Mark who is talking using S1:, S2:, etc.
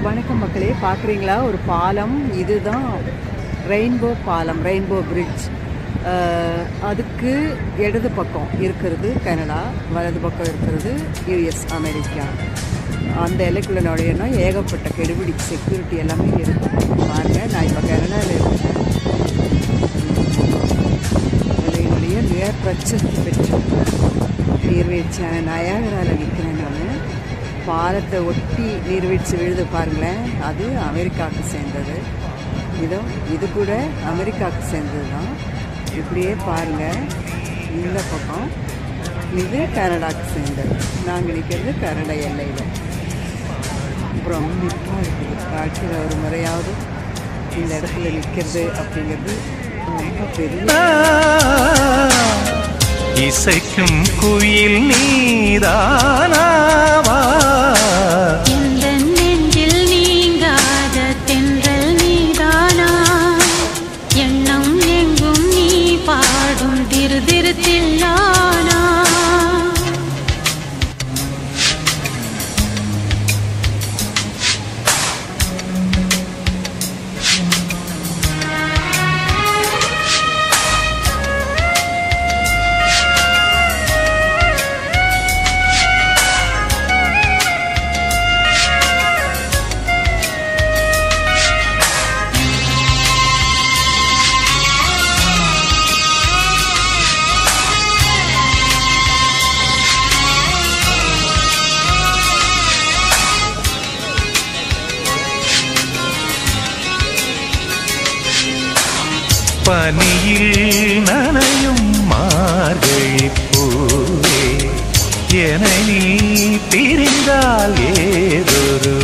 S1: வணக்கம் மக்களே, பார்க்குறீங்களா ஒரு பாலம்? இதுதான் ரெயின்போ பாலம், ரெயின்போ பிரிட்ஜ். அதுக்கு இடது பக்கம் இருக்கிறது கனடா, வலது பக்கம் இருக்கிறது யூஎஸ் அமெரிக்கா. அந்த எல்லைக்குள்ள நுழையனா ஏகப்பட்ட கெடுபிடி செக்யூரிட்டி எல்லாமே இருக்கும். பாருங்கள், நான் இப்போ கனடாவில் இருக்கேன். என்னுடைய நியர் பிரச்சனை பெற்று நீர்வீழ்ச்சியான நயாகராவில் நிற்கிறேன். நான் பாலத்தை ஒட்டி நீர்வீழ்ச்சி விழுது பாருங்களேன், அது அமெரிக்காவுக்கு சேர்ந்தது. இது கூட அமெரிக்காவுக்கு சேர்ந்தது தான். இப்படியே பாருங்கள், இந்த பக்கம் இது கனடாவுக்கு சேர்ந்தது. நாங்கள் நிற்கிறது கனடா எல்லையில். அப்புறம் வாழ்க்கையில் ஒரு முறையாவது இந்த இடத்துல நிற்கிறது அப்படிங்கிறது ரொம்ப பெரிய.
S2: இசைக்கும் குயில் நீதானாவா,
S3: இந்த நெஞ்சில் நீங்காத தென்றல் நீதானா, எண்ணம் எங்கும் நீ பாடும் திரு திரு தில்லானா.
S2: பனியில் நனையும் மார்கழி பூவே, என நீ பிரிந்தால் ஏதொரு